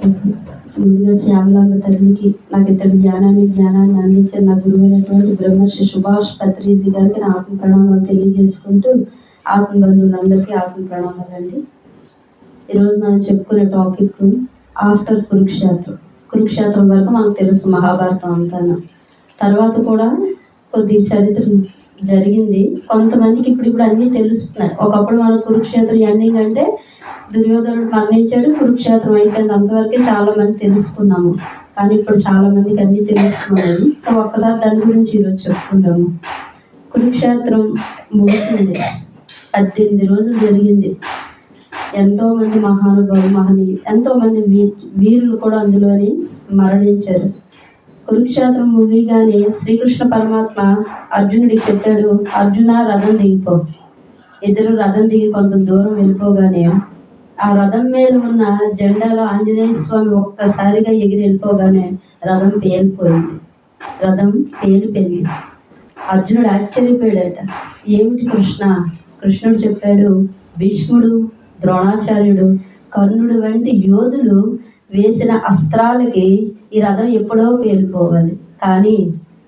ముందుగా శ్యామలాంబ తల్లికి నాకు ఇతడి జ్ఞానాన్ని అందించిన నా గురువైనటువంటి బ్రహ్మర్షి సుభాష్ పత్రిజీ గారికి నా ఆత్మ ప్రణామాలు తెలియజేసుకుంటూ ఆత్మ బంధువులందరికీ ఆత్మ ప్రణామాలండి. ఈరోజు మనం చెప్పుకునే టాపిక్ ఆఫ్టర్ కురుక్షేత్రం వరకు మనకు తెలుసు మహాభారతం అంతా. తర్వాత కూడా కొద్ది చరిత్ర జరిగింది. కొంతమందికి ఇప్పుడు అన్నీ తెలుస్తున్నాయి. ఒకప్పుడు మన కురుక్షేత్రం ఎండింగ్ అంటే దుర్యోధనుడు మరణించాడు, కురుక్షేత్రం అయిపోయింది, అంతవరకే చాలా మంది తెలుసుకున్నాము. కానీ ఇప్పుడు చాలా మందికి అన్నీ తెలుస్తున్నాయి. సో ఒక్కసారి దాని గురించి ఈరోజు చెప్పుకుందాము. కురుక్షేత్రం ముగిసింది, 18 రోజులు జరిగింది. ఎంతో మంది మహానుభావులు ఎంతో మంది వీరులు కూడా అందులోని మరణించారు. కురుక్షేత్రం ముగిగానే శ్రీకృష్ణ పరమాత్మ అర్జునుడికి చెప్పాడు, అర్జున రథం దిగిపో. ఇద్దరు రథం దిగి కొంత దూరం వెళ్ళిపోగానే ఆ రథం మీద ఉన్న జెండాలో ఆంజనేయ స్వామి ఒక్కసారిగా ఎగిరి వెళ్ళిపోగానే రథం పేలిపోయింది. అర్జునుడు ఆశ్చర్యపోయాడట, ఏమిటి కృష్ణ? కృష్ణుడు చెప్పాడు, భీష్ముడు, ద్రోణాచార్యుడు, కర్ణుడు వంటి యోధులు వేసిన అస్త్రాలకి ఈ రథం ఎప్పుడో పేలిపోవాలి, కానీ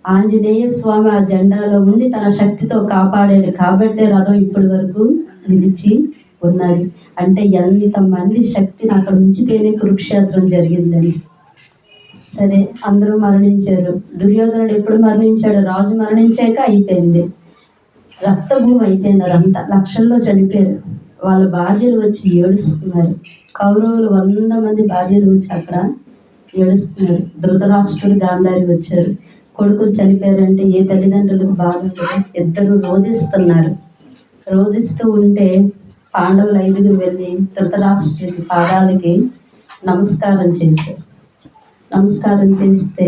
ఆంజనేయ స్వామి ఆ జెండాలో ఉండి తన శక్తితో కాపాడాడు కాబట్టే రథం ఇప్పటి వరకు నిలిచి ఉన్నది. అంటే ఎంతమంది శక్తిని అక్కడ ఉంచితేనే కురుక్షేత్రం జరిగిందని. సరే, అందరూ మరణించారు. దుర్యోధనుడు ఎప్పుడు మరణించాడు? రాజు మరణించాక అయిపోయింది, రక్తభూమి అయిపోయింది. అదంతా లక్షల్లో చనిపోయారు. వాళ్ళ భార్యలు వచ్చి ఏడుస్తున్నారు. కౌరవులు 100 మంది భార్యలు వచ్చి అక్కడ ఏడుస్తున్నారు. ధృతరాష్ట్రుడు, గాంధారి వచ్చారు. కొడుకులు చనిపోయారంటే ఏ తల్లిదండ్రులకు బాధ ఉంటుంది? ఇద్దరు రోధిస్తూ ఉంటే పాండవులు 5 వెళ్ళి ధృతరాష్ట్రుడి పాదాలకి నమస్కారం చేస్తే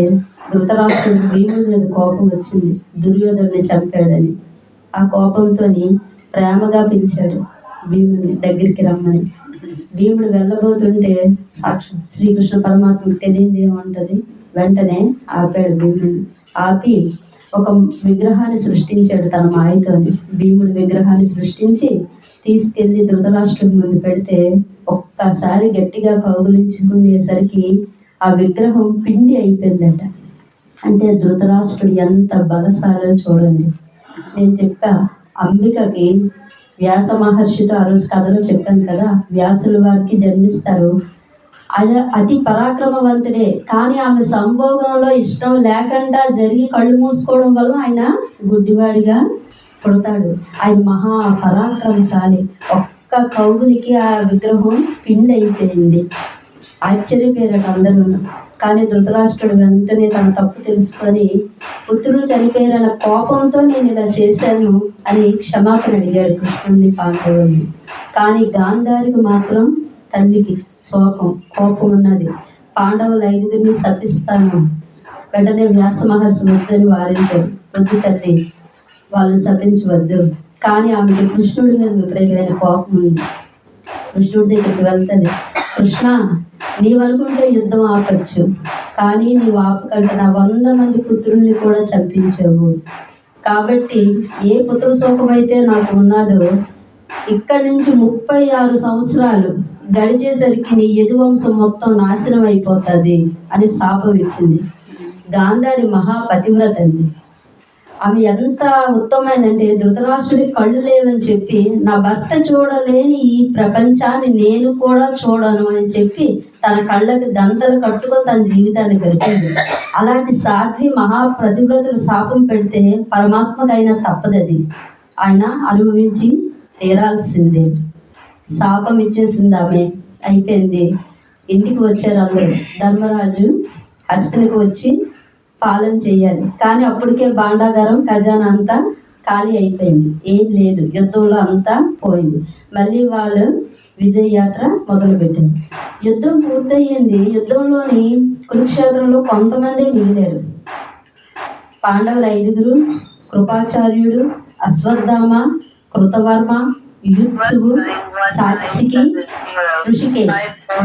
ధృతరాష్ట్రుడికి భీముడి మీద కోపం వచ్చింది, దుర్యోధనుని చంపాడని. ఆ కోపంతో ప్రేమగా పిలిచాడు భీముని దగ్గరికి రమ్మని. భీముడు వెళ్ళబోతుంటే సాక్షాత్ శ్రీకృష్ణ పరమాత్మకు తెలియదు ఏముంటది, వెంటనే ఆపాడు. భీముడిని ఆపి ఒక విగ్రహాన్ని సృష్టించాడు తన మాయతోని. భీముడి విగ్రహాన్ని సృష్టించి తీసుకెళ్లి ధృతరాష్ట్రుడి ముందు పెడితే ఒక్కసారి గట్టిగా కౌగులించుకునేసరికి ఆ విగ్రహం పిండి అయిపోయిందట. అంటే ధృతరాష్ట్రుడు ఎంత బలశాలో చూడండి. నేను చెప్పా, అంబికకి వ్యాస మహర్షితో ఆ రోజు కథలో చెప్పాను కదా, వ్యాసుల వారికి జన్మిస్తారు. ఆయన అతి పరాక్రమవంతుడే, కానీ ఆమె సంభోగంలో ఇష్టం లేకుండా జరిగి కళ్ళు మూసుకోవడం వల్ల ఆయన గుడ్డివాడిగా పుడతాడు. ఆయన మహా పరాక్రమశాలి. ఒక్క కౌగులికి ఆ విగ్రహం పిండి అయిపోయింది. ఆశ్చర్యపోయారట అందరూ. కానీ ధృతరాష్ట్రుడు వెంటనే తన తప్పు తెలుసుకొని, పుత్రుడు చనిపోయారన్న కోపంతో నేను ఇలా చేశాను అని క్షమాపణ అడిగాడు కృష్ణుడిని, పాండవుల్ని. కానీ గాంధారికి మాత్రం తల్లికి కోపం ఉన్నది. పాండవులు 5 శపిస్తాను. వెంటనే వ్యాస మహర్షి వద్దని వారించాడు, వద్దు తల్లి, వాళ్ళని శపించవద్దు. కానీ ఆమెకి కృష్ణుడి మీద విపరీతమైన కోపం ఉంది. కృష్ణుడి దగ్గరికి వెళ్తుంది, కృష్ణ, నీవనుకుంటే యుద్ధం ఆపచ్చు, కానీ నీవు ఆపకంటే నా 100 మంది పుత్రుల్ని కూడా చంపించావు. కాబట్టి ఏ పుత్ర శోకం అయితే నాకు ఉన్నదో, ఇక్కడి నుంచి 36 సంవత్సరాలు గడిచేసరికి నీ యదువంశం మొత్తం నాశనం అయిపోతుంది అని శాపం ఇచ్చింది. గాంధారి మహాపతివ్రత అండి. ఆమె ఎంత ఉత్తమైందంటే, ధృతరాష్ట్రుడి కళ్ళు లేవని చెప్పి నా భర్త చూడలేని ఈ ప్రపంచాన్ని నేను కూడా చూడను అని చెప్పి తన కళ్ళకి దంతలు కట్టుకొని తన జీవితాన్ని గడిపింది. అలాంటి సాధ్వి మహాపతివ్రతలు శాపం పెడితే పరమాత్మకైనా తప్పదది, ఆయన అనుభవించి తీరాల్సిందే. శాపం ఇచ్చేసింది ఆమె, అయిపోయింది. ఇంటికి వచ్చారు అందరూ. ధర్మరాజు హస్తినికి వచ్చి పాలన చేయాలి, కానీ అప్పటికే భాండాగారం ఖజానా అంతా ఖాళీ అయిపోయింది, ఏం లేదు, యుద్ధంలో అంతా పోయింది. మళ్ళీ వాళ్ళు విజయయాత్ర మొదలుపెట్టారు. యుద్ధం పూర్తయింది. యుద్ధంలోని కురుక్షేత్రంలో కొంతమంది మిగిలారు. పాండవులు 5, కృపాచార్యుడు, అశ్వత్థామ, కృతవర్మ, యుత్సువు, సాత్వికి, ఋషికేశ్,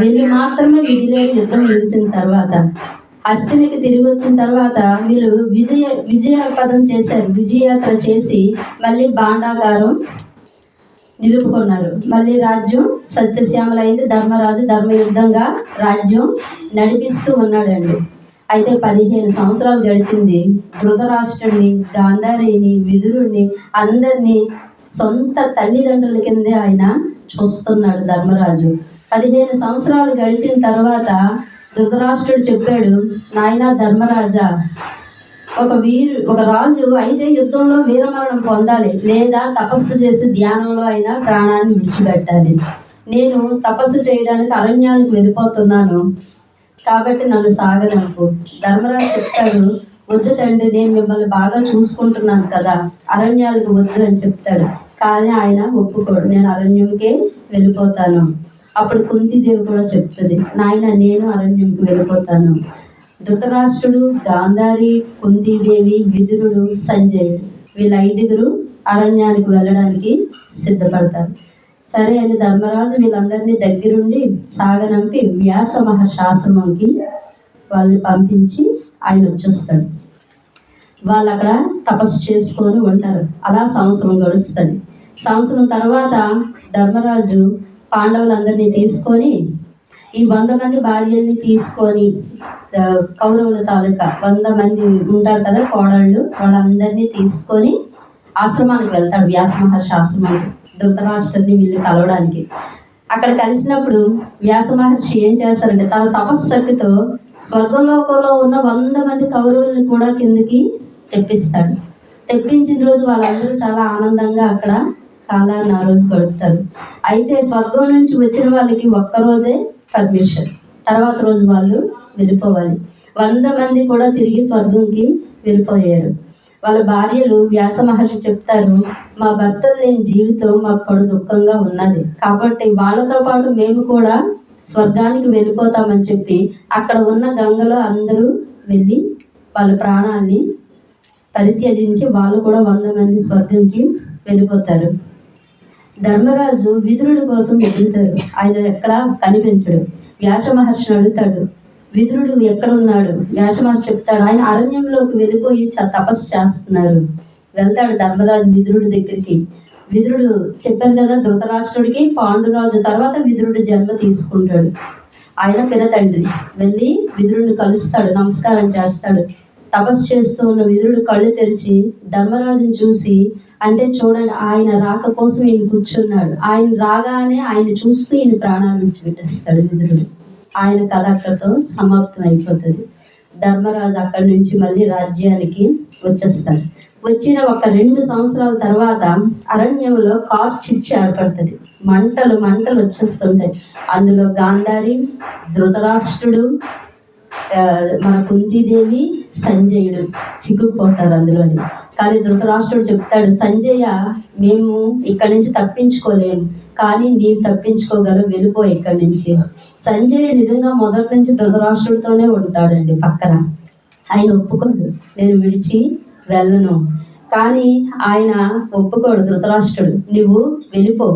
వీళ్ళు మాత్రమే మిగిలేరు. యుద్ధం ముగిసిన తర్వాత హస్తినికి తిరిగి వచ్చిన తర్వాత వీళ్ళు విజయ పదం చేశారు. విజయయాత్ర చేసి మళ్ళీ భాండాగారం నిలుపుకున్నారు. మళ్ళీ రాజ్యం సస్యశ్యామలైంది. ధర్మరాజు ధర్మయుద్ధంగా రాజ్యం నడిపిస్తూ ఉన్నాడండి. అయితే 15 సంవత్సరాలు గడిచింది. ధృతరాష్ట్రుడిని, గాంధారిని, విదురుడిని అందరినీ సొంత తల్లిదండ్రుల కిందే ఆయన చూస్తున్నాడు ధర్మరాజు. 15 సంవత్సరాలు గడిచిన తర్వాత ధృతరాష్ట్రుడు చెప్పాడు, నాయనా ధర్మరాజా, ఒక రాజు అయితే యుద్ధంలో వీరమరణం పొందాలి, లేదా తపస్సు చేసి ధ్యానంలో అయినా ప్రాణాన్ని విడిచిపెట్టాలి. నేను తపస్సు చేయడానికి అరణ్యానికి వెళ్ళిపోతున్నాను, కాబట్టి నన్ను సాగనంపు. ధర్మరాజు చెప్తాడు, వద్దు తండ్రి, నేను మిమ్మల్ని బాగా చూసుకుంటున్నాను కదా, అరణ్యాలకు వద్దు అని చెప్తాడు. కానీ ఆయన ఒప్పుకోడు, నేను అరణ్యంకే వెళ్ళిపోతాను. అప్పుడు కుంతీదేవి కూడా చెప్తుంది, నాయన నేను అరణ్యంకి వెళ్ళిపోతాను. ధృతరాష్ట్రుడు, గాంధారి, కుంతీదేవి, విదురుడు, సంజయుడు వీళ్ళ 5గురు అరణ్యానికి వెళ్ళడానికి సిద్ధపడతారు. సరే అని ధర్మరాజు వీళ్ళందరినీ దగ్గరుండి సాగనంపి వ్యాస మహర్షి ఆశ్రమంకి వాళ్ళని పంపించి ఆయన వచ్చేస్తాడు. వాళ్ళు అక్కడ తపస్సు చేసుకొని ఉంటారు. అలా సంవత్సరం గడుస్తుంది. సంవత్సరం తర్వాత ధర్మరాజు పాండవులందరినీ తీసుకొని ఈ 100 మంది భార్యల్ని తీసుకొని కౌరవుల తాలూకా 100 మంది ఉంటారు కదా కోడళ్ళు, వాళ్ళందరినీ తీసుకొని ఆశ్రమానికి వెళ్తాడు, వ్యాస మహర్షి ఆశ్రమానికి, ధృతరాష్ట్రుడిని వీళ్ళు కలవడానికి. అక్కడ కలిసినప్పుడు వ్యాస మహర్షి ఏం చేస్తారంటే తన తపస్శక్తితో స్వర్గలోకంలో ఉన్న 100 మంది కౌరవుల్ని కూడా కిందికి తెప్పిస్తాడు. తెప్పించిన రోజు వాళ్ళందరూ చాలా ఆనందంగా అక్కడ కాలాన్ని ఆ రోజు గడుపుతారు. అయితే స్వర్గం నుంచి వచ్చిన వాళ్ళకి ఒక్కరోజే పర్మిషన్, తర్వాత రోజు వాళ్ళు వెళ్ళిపోవాలి. 100 మంది కూడా తిరిగి స్వర్గంకి వెళ్ళిపోయారు. వాళ్ళ భార్యలు వ్యాస మహర్షి చెప్తారు, మా భర్తలు లేని జీవితం మాకు కడు దుఃఖంగా ఉన్నది, కాబట్టి వాళ్ళతో పాటు మేము కూడా స్వర్గానికి వెళ్ళిపోతామని చెప్పి అక్కడ ఉన్న గంగలో అందరూ వెళ్ళి వాళ్ళ ప్రాణాన్ని పరిత్యజించి వాళ్ళు కూడా 100 మంది స్వర్గంకి వెళ్ళిపోతారు. ధర్మరాజు విదురుడి కోసం ఎదుగుతాడు. ఆయన ఎక్కడ కనిపించడు. వ్యాస మహర్షిని అడుగుతాడు, విదురుడు ఎక్కడ ఉన్నాడు? వ్యాస మహర్షి చెప్తాడు, ఆయన అరణ్యంలోకి వెళ్ళిపోయి తపస్సు చేస్తున్నారు. వెళ్తాడు ధర్మరాజు విదురుడి దగ్గరికి. విదురుడు చెప్పాను కదా, ధృతరాష్ట్రుడికి పాండురాజు తర్వాత విదురుడు జన్మ తీసుకుంటాడు. ఆయన పినతండ్రి. వెళ్ళి విదురుడిని కలుస్తాడు, నమస్కారం చేస్తాడు. తపస్సు చేస్తూ ఉన్న విదురుడు కళ్ళు తెరిచి ధర్మరాజుని చూసి, అంటే చూడండి, ఆయన రాక కోసం ఈయన కూర్చున్నాడు, ఆయన రాగానే ఆయన చూస్తూ ఈయన ప్రాణాలు విడిచిపెట్టేస్తాడు విదురుడు. ఆయన కథ అక్కడితో సమాప్తం అయిపోతుంది. ధర్మరాజు అక్కడి నుంచి మళ్ళీ రాజ్యానికి వచ్చేస్తాడు. వచ్చిన ఒక 2 సంవత్సరాల తర్వాత అరణ్యంలో కార్చిచ్చు ఏర్పడుతుంది. మంటలు వచ్చేస్తుంటాయి. అందులో గాంధారి, ధృతరాష్ట్రుడు, మన కుంతీదేవి, సంజయుడు చిక్కుకుపోతారు అందులోని. కానీ ధృతరాష్ట్రుడు చెప్తాడు, సంజయ, మేము ఇక్కడి నుంచి తప్పించుకోలేము, కానీ నీవు తప్పించుకోగలవు, వెళ్ళిపో ఇక్కడి నుంచి. సంజయ్ నిజంగా మొదటి నుంచి ధృతరాష్ట్రుడితోనే ఉంటాడండి పక్కన. ఆయన ఒప్పుకోడు, నేను విడిచి వెళ్ళను. కానీ ఆయన ఒప్పుకోడు ధృతరాష్ట్రుడు, నువ్వు వెళ్ళిపో,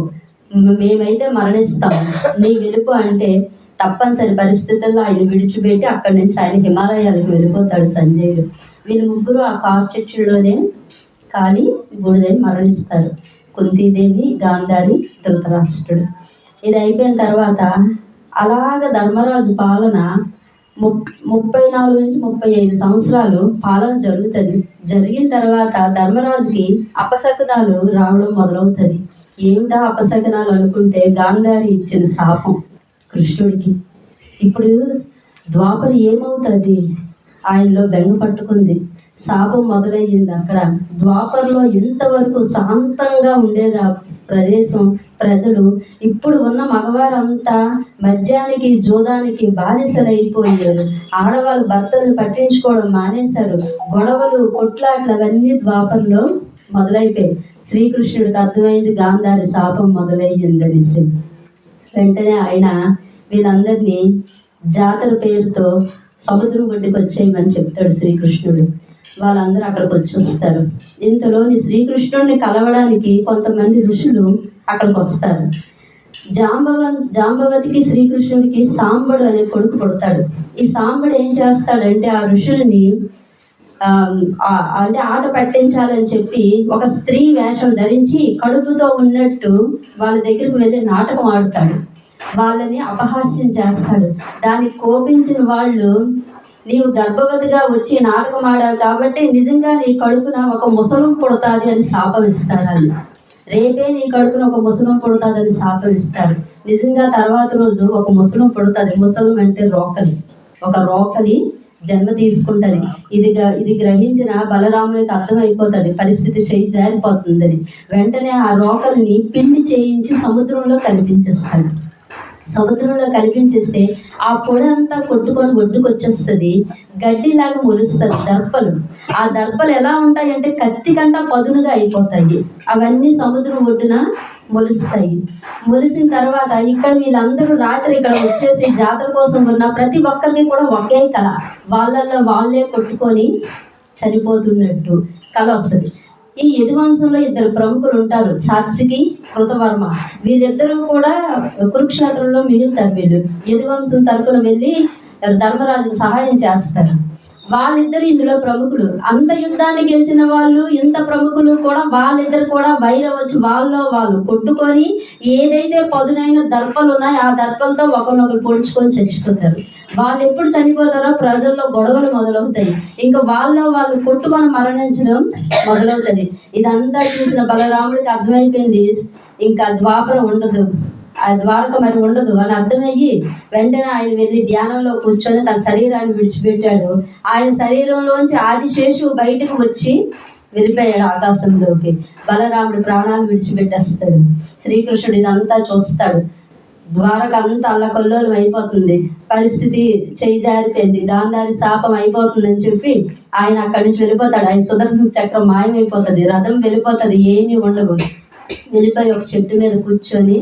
మేమైతే మరణిస్తాము, నీ వెళ్ళిపో అంటే తప్పనిసరి పరిస్థితుల్లో ఆయన విడిచిపెట్టి అక్కడి నుంచి ఆయన హిమాలయాలకు వెళ్ళిపోతాడు సంజయుడు. వీళ్ళు ముగ్గురు ఆ కార్చిచ్చులోనే కాలి బూడిదై మరణిస్తారు. కుంతీదేవి, గాంధారి, ధృతరాష్ట్రుడు. ఇది అయిపోయిన తర్వాత అలాగ ధర్మరాజు పాలన 34 నుంచి 35 సంవత్సరాలు పాలన జరుగుతుంది. జరిగిన తర్వాత ధర్మరాజుకి అపశకునాలు రావడం మొదలవుతుంది. ఏమిటా అపశకునాలు అనుకుంటే, గాంధారి ఇచ్చిన శాపం కృష్ణుడికి. ఇప్పుడు ద్వాపర ఏమవుతుంది? ఆయనలో బెంగ పట్టుకుంది, శాపం మొదలయ్యింది. అక్కడ ద్వాపరలో ఇంతవరకు శాంతంగా ఉండేది ఆ ప్రదేశం, ప్రజలు. ఇప్పుడు ఉన్న మగవారంతా మద్యానికి, జోదానికి బానిసలైపోయారు. ఆడవాళ్ళు భర్తలను పట్టించుకోవడం మానేశారు. గొడవలు, కొట్లాట్లు అవన్నీ ద్వాపరలో మొదలైపోయాయి. శ్రీకృష్ణుడికి అర్థమైంది గాంధారి శాపం మొదలయ్యిందనేసి. వెంటనే ఆయన వీళ్ళందరినీ జాతర పేరుతో సముద్రం ఒడ్డుకి వచ్చేయమని చెప్తాడు శ్రీకృష్ణుడు. వాళ్ళందరూ అక్కడికి వచ్చేస్తారు. ఇంతలోని శ్రీకృష్ణుడిని కలవడానికి కొంతమంది ఋషులు అక్కడికి వస్తారు. జాంబవతికి శ్రీకృష్ణుడికి సాంబడు అనే కొడుకు పుడతాడు. ఈ సాంబడు ఏం చేస్తాడంటే ఆ ఋషులని అంటే ఆట పట్టించాలని చెప్పి ఒక స్త్రీ వేషం ధరించి కడుపుతో ఉన్నట్టు వాళ్ళ దగ్గరికి వెళ్ళి నాటకం ఆడుతాడు. వాళ్ళని అపహాస్యం చేస్తాడు. దానికి కోపించిన వాళ్ళు, నీవు గర్భవతిగా వచ్చి నాటకం ఆడావు కాబట్టి నిజంగా నీ కడుపున ఒక ముసలం పుడతాది అని శాపం ఇస్తారు. వాళ్ళు రేపే నీ కడుపున ఒక ముసలం పుడతాదని శాపం ఇస్తారు. నిజంగా తర్వాత రోజు ఒక ముసలం పుడుతుంది. ముసలం అంటే రోకలి. ఒక రోకలి జన్మ తీసుకుంటది. ఇది గ్రహించిన బలరామునికి అర్థమైపోతుంది పరిస్థితి చేయి జారిపోతుందని. వెంటనే ఆ రోకలిని పిండి చేయించి సముద్రంలో కనిపించేస్తాడు. సముద్రంలో కనిపించేస్తే ఆ పొడి అంతా కొట్టుకొని ఒడ్డుకొచ్చేస్తుంది. గడ్డిలాగా మొలుస్తుంది దర్పలు. ఆ దర్పలు ఎలా ఉంటాయంటే కత్తి కంట పదునుగా అయిపోతాయి. అవన్నీ సముద్రం ఒడ్డున మొలుస్తాయి. మొలిసిన తర్వాత ఇక్కడ వీళ్ళందరూ రాత్రి ఇక్కడ వచ్చేసి జాతర కోసం ఉన్న ప్రతి ఒక్కరికి కూడా ఒకే కళ, వాళ్ళల్లో వాళ్ళే కొట్టుకొని చనిపోతున్నట్టు కళ వస్తుంది. ఈ యదువంశంలో ఇద్దరు ప్రముఖులు ఉంటారు, సాత్వికి, కృతవర్మ. వీళ్ళిద్దరూ కూడా కురుక్షేత్రంలో మిగులుతారు. వీళ్ళు యదువంశం తరపున వెళ్ళి ధర్మరాజుకు సహాయం చేస్తారు. వాళ్ళిద్దరు ఇందులో ప్రముఖులు. అంత యుద్ధాన్ని గెలిచిన వాళ్ళు ఇంత ప్రముఖులు కూడా వాళ్ళిద్దరు కూడా వైరం వచ్చి వాళ్ళలో వాళ్ళు కొట్టుకొని ఏదైతే పదునైన దర్పలు ఉన్నాయో ఆ దర్పలతో ఒకరినొకరు పొడుచుకొని చచ్చిపోతారు. వాళ్ళు ఎప్పుడు చనిపోతారో ప్రజల్లో గొడవలు మొదలవుతాయి. ఇంకా వాళ్ళలో వాళ్ళు కొట్టుకొని మరణించడం మొదలవుతుంది. ఇదంతా చూసిన బలరాముడికి అర్థమైపోయింది, ఇంకా ద్వాపరం ఉండదు, ఆ ద్వారక మరి ఉండదు అని అర్థమయ్యి వెంటనే ఆయన వెళ్ళి ధ్యానంలో కూర్చొని తన శరీరాన్ని విడిచిపెట్టాడు. ఆయన శరీరంలోంచి ఆదిశేషు బయటకు వచ్చి వెళ్ళిపోయాడు ఆకాశంలోకి. బలరాముడు ప్రాణాలు విడిచిపెట్టేస్తాడు. శ్రీకృష్ణుడు ఇదంతా చూస్తాడు. ద్వారక అంతా అల్లకల్లోలం అయిపోతుంది. పరిస్థితి చేయి జారిపోయింది. గాంధారి శాపం అయిపోతుందని చెప్పి ఆయన అక్కడి నుంచి వెళ్ళిపోతాడు. ఆయన సుదర్శన చక్రం మాయమైపోతుంది. రథం వెళ్ళిపోతుంది. ఏమీ ఉండవు. వెళ్ళిపోయి ఒక చెట్టు మీద కూర్చొని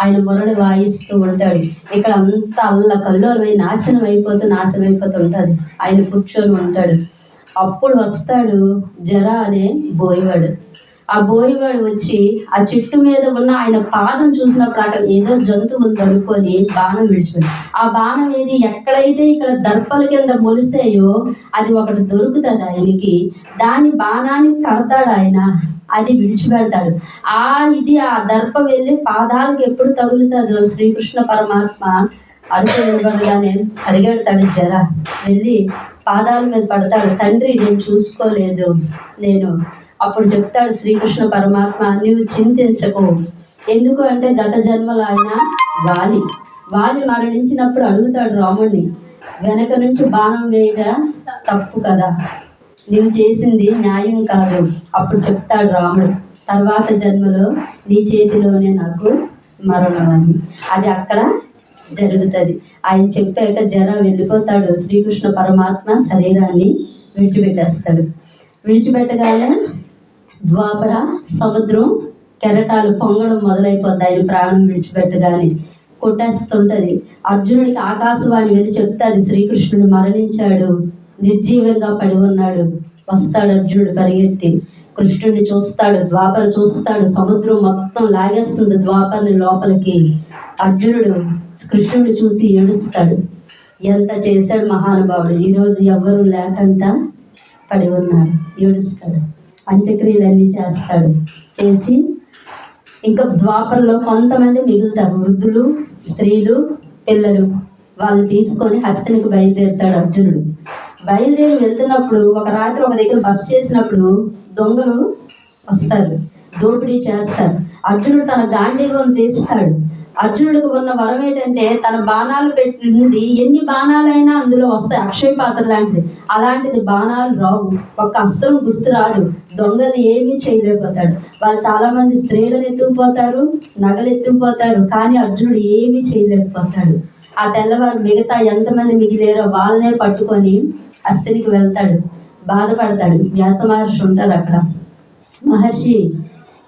ఆయన మురళి వాయిస్తూ ఉంటాడు. ఇక్కడ అంతా అల్లకల్లోలమై నాశనం అయిపోతూ ఉంటుంది. ఆయన కూర్చొని ఉంటాడు. అప్పుడు వస్తాడు జర అనే బోయవాడు. ఆ బోయవాడు వచ్చి ఆ చెట్టు మీద ఉన్న ఆయన పాదం చూసినప్పుడు అక్కడ ఏదో జంతువు ఉంది అనుకొని బాణం విడిచిపోయి, ఆ బాణం ఏది ఎక్కడైతే ఇక్కడ దర్పల కింద మొలిసాయో అది ఒకటి దొరుకుతుంది ఆయనకి. దాని బాణాన్ని కడతాడు ఆయన, అది విడిచిపెడతాడు. ఆ దర్ప వెళ్ళి పాదాలకు ఎప్పుడు తగులుతుందో శ్రీకృష్ణ పరమాత్మ అరుపు వినబడగానే పరిగెడతాడు. జర వెళ్ళి పాదాల మీద పడతాడు. తండ్రి నేను చూసుకోలేదు నేను. అప్పుడు చెప్తాడు శ్రీకృష్ణ పరమాత్మ, నువ్వు చింతించకు. ఎందుకు అంటే గత జన్మలో ఆయన వాలి మరణించినప్పుడు అడుగుతాడు రాముడిని, వెనక నుంచి బాణం వేయడం తప్పు కదా, నువ్వు చేసింది న్యాయం కాదు. అప్పుడు చెప్తాడు రాముడు, తర్వాత జన్మలో నీ చేతిలోనే నాకు మరణం అని. అది అక్కడ జరుగుతుంది. ఆయన చెప్పాక జర వెళ్ళిపోతాడు. శ్రీకృష్ణ పరమాత్మ శరీరాన్ని విడిచిపెట్టేస్తాడు. విడిచిపెట్టగానే ద్వాపర సముద్రం కెరటాలు పొంగడం మొదలైపోద్ది. ఆయన ప్రాణం విడిచిపెట్టగానే కొట్టేస్తుంటది. అర్జునుడికి ఆకాశవాణి వెళ్ళి చెప్తాది, శ్రీకృష్ణుడు మరణించాడు, నిర్జీవంగా పడి ఉన్నాడు. వస్తాడు అర్జునుడు పరిగెత్తి, కృష్ణుడిని చూస్తాడు, ద్వాపర చూస్తాడు. సముద్రం మొత్తం లాగేస్తుంది ద్వాపరని లోపలికి. అర్జునుడు కృష్ణుడిని చూసి ఏడుస్తాడు. ఎంత చేశాడు మహానుభావుడు, ఈరోజు ఎవరు లేకుండా పడి ఉన్నాడు. ఏడుస్తాడు. అంత్యక్రియలన్నీ చేస్తాడు. చేసి ఇంకా ద్వాపరలో కొంతమంది మిగులుతారు, వృద్ధులు, స్త్రీలు, పిల్లలు. వాళ్ళు తీసుకొని హస్తినికి బయలుదేరుతాడు అర్జునుడు. బయలుదేరి వెళ్తున్నప్పుడు ఒక రాత్రి ఒక దగ్గర బస చేసినప్పుడు దొంగలు వస్తారు, దోపిడీ చేస్తారు. అర్జునుడు తన గాంధీవం తీస్తాడు. అర్జునుడికి ఉన్న వరం ఏంటంటే తన బాణాలు పెట్టింది ఎన్ని బాణాలైనా అందులో వస్తాయి, అక్షయ పాత్ర లాంటిది. అలాంటిది బాణాలు రావు, ఒక్క అస్త్రం గుర్తు రాదు. దొంగలు ఏమీ చేయలేకపోతాడు. వాళ్ళు చాలా మంది స్త్రీలను ఎత్తుకుపోతారు, నగలు ఎత్తుకుపోతారు, కానీ అర్జునుడు ఏమీ చేయలేకపోతాడు. ఆ తెల్లవారు మిగతా ఎంతమంది మిగిలేరో వాళ్ళనే పట్టుకొని హస్తినికి వెళ్తాడు. బాధపడతాడు. వ్యాస మహర్షి ఉంటారు అక్కడ. మహర్షి,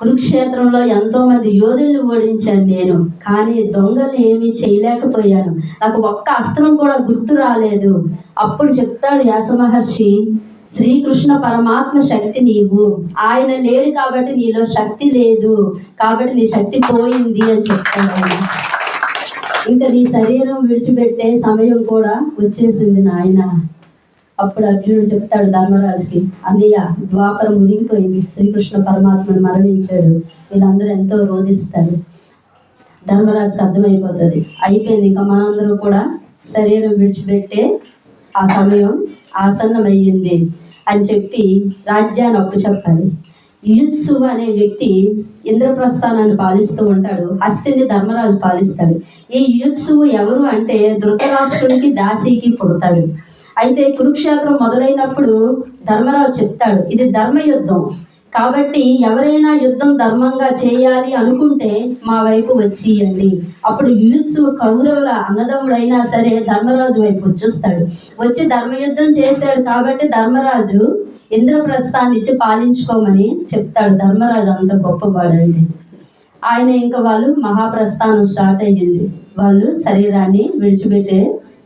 కురుక్షేత్రంలో ఎంతో మంది యోధుల్ని ఓడించాను నేను, కానీ దొంగలు ఏమీ చేయలేకపోయాను, నాకు ఒక్క అస్త్రం కూడా గుర్తు రాలేదు. అప్పుడు చెప్తాడు వ్యాస మహర్షి, శ్రీకృష్ణ పరమాత్మ శక్తి నీవు, ఆయన లేడు కాబట్టి నీలో శక్తి లేదు, కాబట్టి నీ శక్తి పోయింది అని చెప్తాడు. ఇంకా నీ శరీరం విడిచిపెట్టే సమయం కూడా వచ్చేసింది నాయన. అప్పుడు అర్జునుడు చెప్తాడు ధర్మరాజుకి, అన్నయ్య ద్వాపరం మునిగిపోయింది, శ్రీకృష్ణ పరమాత్ముడు మరణించాడు, వీళ్ళందరూ ఎంతో రోధిస్తారు. ధర్మరాజుకి అర్థమైపోతుంది, అయిపోయింది, ఇంకా మనందరూ కూడా శరీరం విడిచిపెట్టే ఆ సమయం ఆసన్నమయ్యింది అని చెప్పి రాజ్యాన్ని అప్పు చెప్పాలి. యుయుత్సు అనే వ్యక్తి ఇంద్రప్రస్థానాన్ని పాలిస్తూ ఉంటాడు, హస్తిని ధర్మరాజు పాలిస్తాడు. ఈ యుయుత్సు ఎవరు అంటే ధృతరాష్ట్రుడికి దాసీకి పుడతాడు. అయితే కురుక్షేత్రం మొదలైనప్పుడు ధర్మరాజు చెప్తాడు, ఇది ధర్మయుద్ధం కాబట్టి ఎవరైనా యుద్ధం ధర్మంగా చేయాలి అనుకుంటే మా వైపు వచ్చియండి. అప్పుడు యుయుత్సు కౌరవుల అన్నదమ్ముడైనా సరే ధర్మరాజు వైపు వచ్చేస్తాడు. వచ్చి ధర్మయుద్ధం చేశాడు కాబట్టి ధర్మరాజు ఇంద్రప్రస్థాన్ని ఇచ్చి పాలించుకోమని చెప్తాడు. ధర్మరాజు అంత గొప్పవాడండి. ఆయన ఇంకా వాళ్ళు మహాప్రస్థానం స్టార్ట్ అయ్యింది, వాళ్ళు శరీరాన్ని విడిచిపెట్టే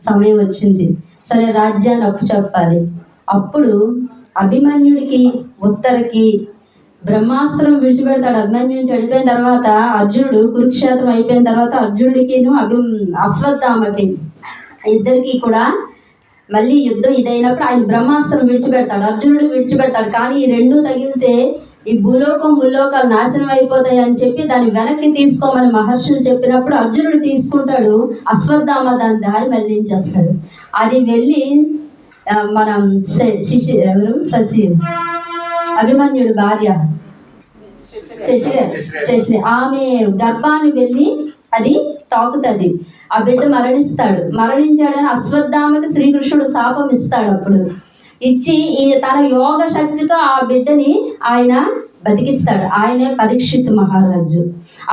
సమయం వచ్చింది. సరే, రాజ్యాన్ని అప్పు చెప్పాలి. అప్పుడు అభిమన్యుడికి ఉత్తరకి బ్రహ్మాస్త్రం విడిచిపెడతాడు. అభిమన్యుని చనిపోయిన తర్వాత అర్జునుడు, కురుక్షేత్రం అయిపోయిన తర్వాత అర్జునుడికి అశ్వత్థామకి ఇద్దరికి కూడా మళ్ళీ యుద్ధం ఇదైనప్పుడు ఆయన బ్రహ్మాస్త్రం విడిచిపెడతాడు, అర్జునుడు విడిచిపెడతాడు. కానీ ఈ రెండు తగిలితే ఈ భూలోకం ముల్లోకాలు నాశనం అయిపోతాయి అని చెప్పి దాన్ని వెనక్కి తీసుకోమని మహర్షులు చెప్పినప్పుడు అర్జునుడు తీసుకుంటాడు, అశ్వత్థామ దాని దారి మళ్ళించేస్తాడు. అది వెళ్ళి మనం ఎవరు శశి అభిమన్యుడు భార్య శశి ఆమె గర్భాన్ని వెళ్ళి అది తాకుతుంది, ఆ బిడ్డ మరణించాడని అశ్వత్థామకి శ్రీకృష్ణుడు శాపం ఇస్తాడు. అప్పుడు ఇచ్చి తన యోగ శక్తితో ఆ బిడ్డని ఆయన బతికిస్తాడు. ఆయనే పరీక్షిత్ మహారాజు.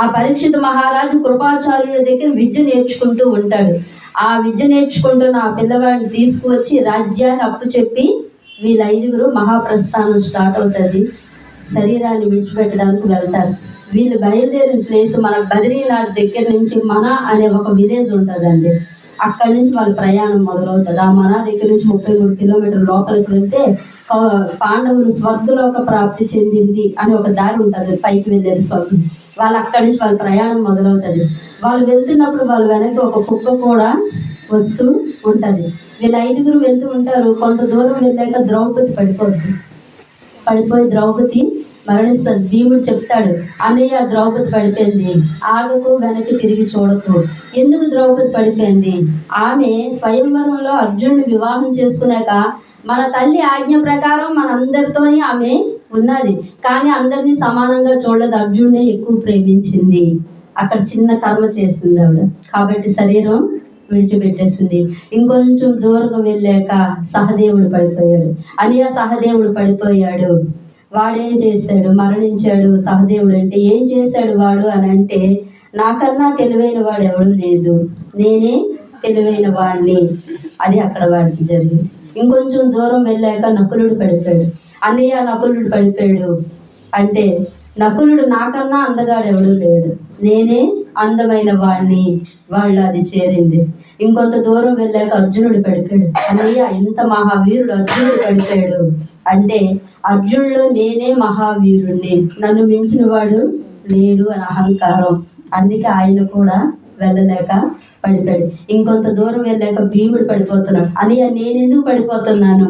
ఆ పరీక్షిత్ మహారాజు కృపాచార్యుడి దగ్గర విద్య నేర్చుకుంటూ ఉంటాడు. ఆ విద్య నేర్చుకుంటున్న ఆ పిల్లవాడిని తీసుకువచ్చి రాజ్యాన్ని అప్పు చెప్పి వీళ్ళ 5గురు మహాప్రస్థానం స్టార్ట్ అవుతుంది. శరీరాన్ని విడిచిపెట్టడానికి వెళ్తారు. వీళ్ళు బయలుదేరిన ప్లేస్ మన బద్రీనాథ్ దగ్గర నుంచి మన అనే ఒక విలేజ్ ఉంటుందండి. అక్కడి నుంచి వాళ్ళ ప్రయాణం మొదలవుతుంది. ఆ మన దగ్గర నుంచి 33 కిలోమీటర్ల లోపలికి వెళ్తే పాండవులు స్వర్గలోక ప్రాప్తి చెందింది అని ఒక దారి ఉంటుంది, పైకి వెళ్ళేది స్వర్గం. వాళ్ళు అక్కడి నుంచి వాళ్ళ ప్రయాణం మొదలవుతుంది. వాళ్ళు వెళ్తున్నప్పుడు వాళ్ళ వెనక్కి ఒక కుక్క కూడా వస్తూ ఉంటుంది. వీళ్ళు 5గురు వెళ్తూ ఉంటారు. కొంత దూరం వెళ్ళాక ద్రౌపది పడిపోయి ద్రౌపది మరణిస్తుంది. భీముడు చెప్తాడు, అన్నయ్య ద్రౌపది పడిపోయింది, ఆగకు, వెనక్కి తిరిగి చూడకు. ఎందుకు ద్రౌపది పడిపోయింది? ఆమె స్వయంవరంలో అర్జునుడిని వివాహం చేసుకున్నాక మన తల్లి ఆజ్ఞ ప్రకారం మనందరితోని ఆమె ఉన్నది, కానీ అందరినీ సమానంగా చూడలేదు, అర్జునుడే ఎక్కువ ప్రేమించింది. అక్కడ చిన్న కర్మ చేసింది ఆవిడ, కాబట్టి శరీరం విడిచిపెట్టేసింది. ఇంకొంచెం దూరం వెళ్ళాక సహదేవుడు పడిపోయాడు. అనియా సహదేవుడు పడిపోయాడు. వాడేం చేశాడు? మరణించాడు. సహదేవుడు అంటే ఏం చేశాడు వాడు అని అంటే, నాకన్నా తెలివైన వాడు ఎవడు లేదు, నేనే తెలివైన వాడిని. అది అక్కడ వాడికి జరిగింది. ఇంకొంచెం దూరం వెళ్ళాక నకులుడు పడిపోయాడు. అన్నయ్య నకులుడు పడిపోయాడు అంటే, నకులుడు నాకన్నా అందగాడు ఎవడు లేడు, నేనే అందమైన వాడిని. వాళ్ళు అది చేరింది. ఇంకొంత దూరం వెళ్ళాక అర్జునుడు పడిపోయాడు. అన్నయ్య ఇంత మహావీరుడు అర్జునుడు పడిపోయాడు అంటే, అర్జునుడు నేనే మహావీరుణ్ణి, నన్ను మించిన వాడు లేడు అని అహంకారం. అందుకే ఆయన కూడా వెళ్ళలేక పడిపోయాడు. ఇంకొంత దూరం వెళ్ళాక భీముడు పడిపోతున్నాడు. అన్నయ్య నేనెందుకు పడిపోతున్నాను?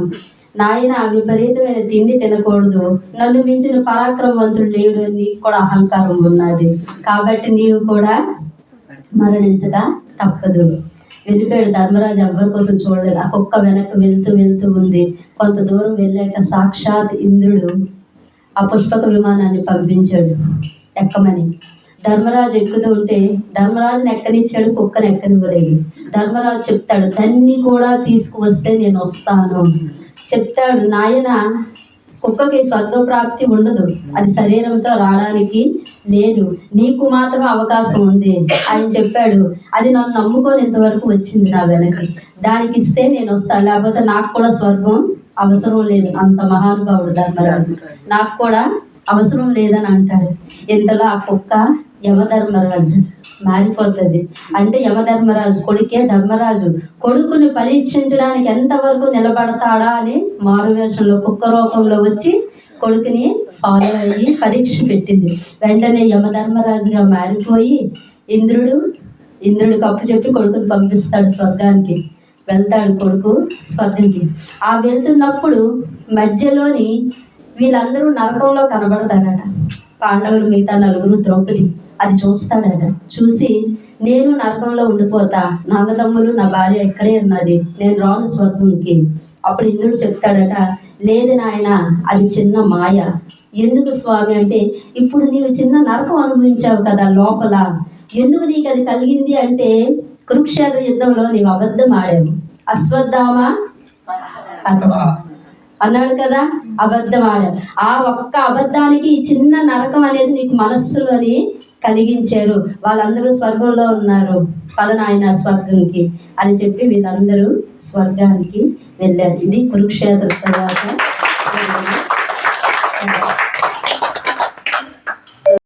నాయన విపరీతమైన తిండి తినకూడదు, నన్ను మించిన పరాక్రమవంతుడు లేడు అని నీకు కూడా అహంకారం ఉన్నది, కాబట్టి నీవు కూడా మరణించక తప్పదు. వెళ్ళిపోయాడు. ధర్మరాజు ఎవరి కోసం చూడలేదు. ఆ కుక్క వెనక్కి వెళ్తూ ఉంది. కొంత దూరం వెళ్ళాక సాక్షాత్ ఇంద్రుడు ఆ పుష్పక విమానాన్ని పంపించాడు ఎక్కమని. ధర్మరాజు ఎక్కుతూ ఉంటే ధర్మరాజుని ఎక్కనిచ్చాడు, కుక్కని ఎక్కనివ్వలేదు. ధర్మరాజు చెప్తాడు, దాన్ని కూడా తీసుకువస్తే నేను వస్తాను చెప్తాడు. నాయన కుక్కకి స్వర్గప్రాప్తి ఉండదు, అది శరీరంతో రావడానికి లేదు, నీకు మాత్రం అవకాశం ఉంది. ఆయన చెప్పాడు, అది నన్ను నమ్ముకొని ఇంతవరకు వచ్చింది నా వెనక్కి, దానికి ఇస్తే నేను వస్తాను, లేకపోతే నాకు కూడా స్వర్గం అవసరం లేదు. అంత మహానుభావుడు ధర్మరాజు, నాకు కూడా అవసరం లేదని అంటాడు. ఇంతలో ఆ కుక్క యమధర్మరాజు మారిపోతుంది. అంటే యమధర్మరాజు కొడుకే ధర్మరాజు. కొడుకుని పరీక్షించడానికి ఎంతవరకు నిలబడతాడా అని మారువేషంలో కుక్క రూపంలో వచ్చి కొడుకుని ఫాలో అయ్యి పరీక్ష పెట్టింది. వెంటనే యమధర్మరాజుగా మారిపోయి ఇంద్రుడికి అప్పు చెప్పి కొడుకుని పంపిస్తాడు స్వర్గానికి. వెళ్తాడు కొడుకు స్వర్గంకి. ఆ వెళ్తున్నప్పుడు మధ్యలోని వీళ్ళందరూ నరకంలో కనబడతారట. పాండవులు మిగతా నలుగురు, ద్రౌపది అది చూస్తాడట. చూసి నేను నరకంలో ఉండిపోతా, నా అన్నదమ్ములు నా భార్య ఇక్కడే ఉన్నది, నేను రాను స్వర్గంకి. అప్పుడు ఇంద్రుడు చెప్తాడట, లేదు నాయన, అది చిన్న మాయ. ఎందుకు స్వామి అంటే, ఇప్పుడు నీవు చిన్న నరకం అనుభవించావు కదా లోపల, ఎందుకు నీకు అది కలిగింది అంటే, కురుక్షేత్ర యుద్ధంలో నీవు అబద్ధం ఆడావు. అశ్వత్థామ అన్నాడు కదా, అబద్ధం ఆడావు. ఆ ఒక్క అబద్ధానికి ఈ చిన్న నరకం అనేది నీకు మనస్సులోని కలిగించారు. వాళ్ళందరూ స్వర్గంలో ఉన్నారు, పదనాయన స్వర్గంకి అని చెప్పి వీళ్ళందరూ స్వర్గానికి వెళ్ళారు. ఇది కురుక్షేత్ర తర్వాత